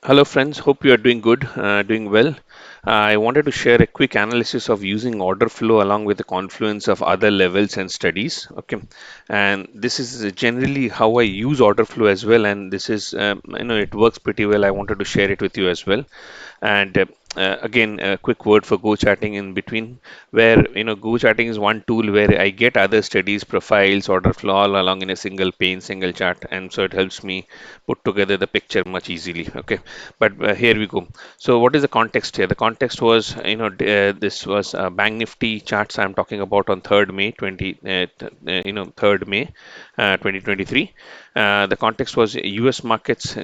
Hello, friends. Hope you are doing good, doing well. I wanted to share a quick analysis of using order flow along with the confluence of other levels and studies. Okay, and this is generally how I use order flow as well, and this is it works pretty well. I wanted to share it with you as well. And again, a quick word for Go Chatting in between, where Go Chatting is one tool where I get other studies, profiles, order flow all along in a single pane, single chart, and so it helps me put together the picture much easily. Okay, but here we go. So, what is the context here? The context was, this was Bank Nifty charts I'm talking about on 3rd May 3rd May 2023. The context was U.S. markets,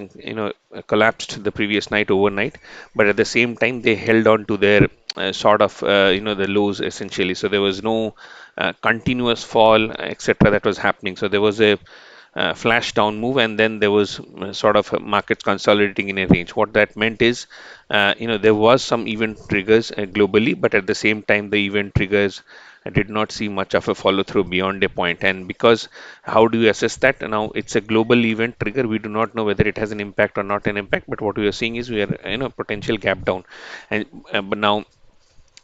collapsed the previous night overnight, but at the same time they held on to their the lows essentially. So there was no continuous fall, etc. that was happening. So there was a flash down move, and then there was sort of markets consolidating in a range. What that meant is, there was some event triggers globally, but at the same time, the event triggers did not see much of a follow through beyond a point. And because how do you assess that? Now it's a global event trigger. We do not know whether it has an impact or not an impact. But what we are seeing is we are potential gap down, and but now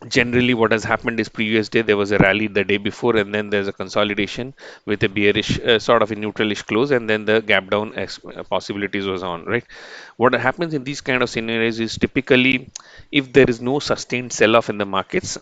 generally what has happened is previous day there was a rally the day before, and then there's a consolidation with a bearish sort of a neutralish close, and then the gap down possibilities was on, right? What happens in these kind of scenarios is typically if there is no sustained sell off in the markets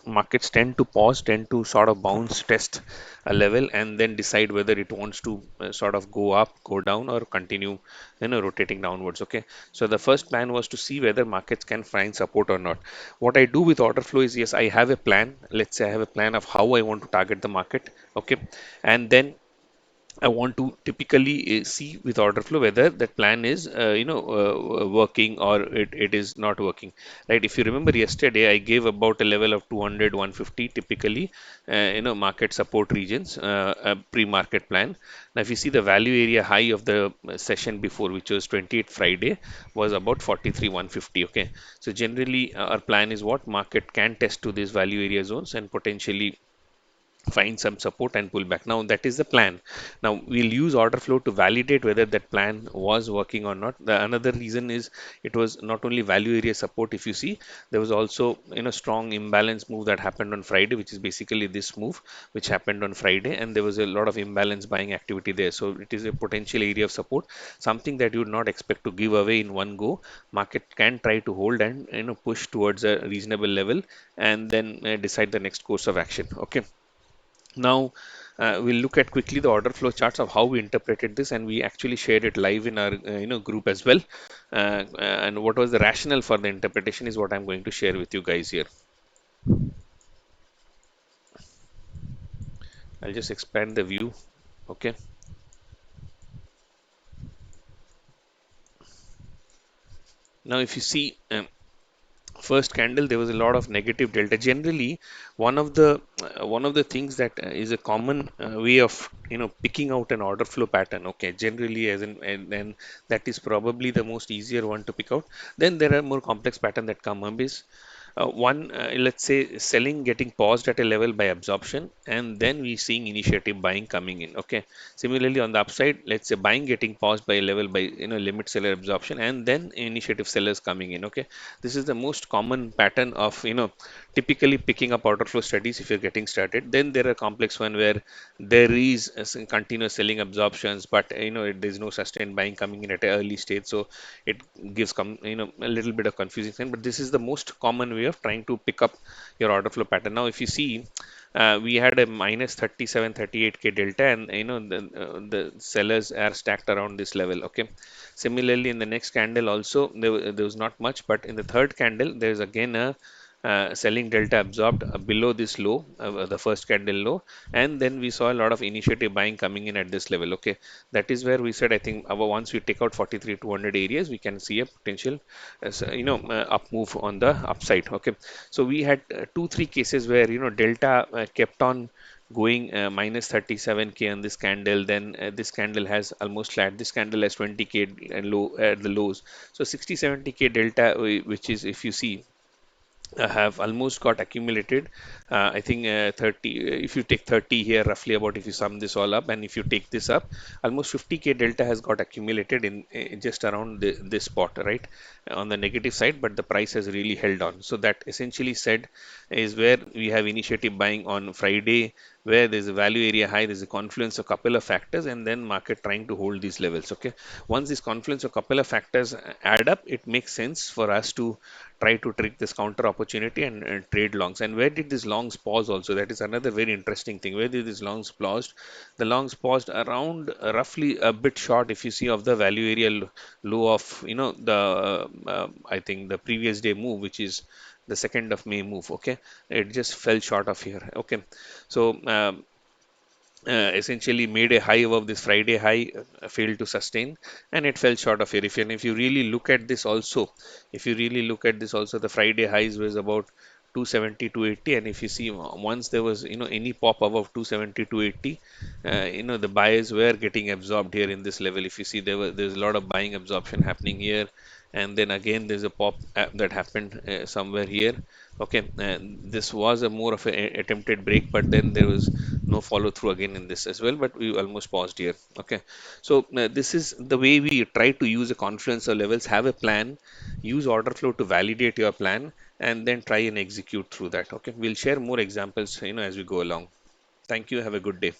tend to pause, tend to sort of bounce, test a level, and then decide whether it wants to sort of go up, go down, or continue rotating downwards. Okay, so the first plan was to see whether markets can find support or not. What I do with order flow is, yes, I have a plan. Let's say I have a plan of how I want to target the market. Okay, and then I want to typically see with order flow whether that plan is working or it is not working, right? If you remember yesterday I gave about a level of 200 150 typically market support regions, a pre-market plan. Now if you see the value area high of the session before, which was 28 Friday, was about 43 150. Okay, so generally our plan is what market can test to these value area zones and potentially find some support and pull back. Now that is the plan. Now we'll use order flow to validate whether that plan was working or not. The another reason is it was not only value area support. If you see, there was also strong imbalance move that happened on Friday, which is basically this move which happened on Friday, and there was a lot of imbalance buying activity there. So it is a potential area of support, something that you would not expect to give away in one go. Market can try to hold and push towards a reasonable level, and then decide the next course of action. Okay, now, we'll look at quickly the order flow charts of how we interpreted this, and we actually shared it live in our group as well. And what was the rationale for the interpretation is what I'm going to share with you guys here. I'll just expand the view. Okay. Now, if you see, first candle there was a lot of negative delta. Generally one of the things that is a common way of picking out an order flow pattern. Okay, generally as in, and then that is probably the most easier one to pick out. Then there are more complex pattern that come up is one, let's say selling getting paused at a level by absorption, and then we seeing initiative buying coming in. Okay, similarly on the upside, let's say buying getting paused by a level by limit seller absorption, and then initiative sellers coming in. Okay, this is the most common pattern of typically picking up order flow studies if you're getting started. Then there are complex one where there is continuous selling absorptions, but there's no sustained buying coming in at an early stage, so it gives a little bit of confusing thing. But this is the most common way of trying to pick up your order flow pattern. Now if you see, we had a minus 37 38k delta, and the sellers are stacked around this level. Okay, similarly in the next candle also there was not much, but in the third candle there is again a selling delta absorbed below this low, the first candle low, and then we saw a lot of initiative buying coming in at this level. Okay, that is where we said, I think once we take out 43 200 areas, we can see a potential up move on the upside. Okay, so we had 2 3 cases where delta kept on going minus 37k on this candle. Then this candle has almost flat, this candle has 20k and low at the lows, so 60 70k delta, which is, if you see, have almost got accumulated. I think 30, if you take 30 here, roughly about, if you sum this all up and if you take this up, almost 50K delta has got accumulated in just around this spot, right? On the negative side, but the price has really held on. So that essentially said is where we have initiative buying on Friday, where there's a value area high, there's a confluence of a couple of factors, and then market trying to hold these levels. Okay, once this confluence of a couple of factors add up, it makes sense for us to try to trick this counter opportunity and trade longs. And where did these longs pause also? That is another very interesting thing. Where did these longs paused? The longs paused around roughly a bit short, if you see, of the value area low of, the I think the previous day move, which is the 2nd of May move. Okay, it just fell short of here. Okay, so essentially made a high above this Friday high, failed to sustain, and it fell short of here. If you really look at this also, if you really look at this also, the Friday highs was about 270, 280, and if you see, once there was, any pop above 270, 280, the buyers were getting absorbed here in this level. If you see, there's a lot of buying absorption happening here, and then again there's a pop that happened somewhere here. Okay, and this was a more of an attempted break, but then there was no follow through again in this as well, but we almost paused here. Okay, so this is the way we try to use a confluence of levels, have a plan, use order flow to validate your plan, and then try and execute through that. Okay, we'll share more examples, as we go along. Thank you. Have a good day.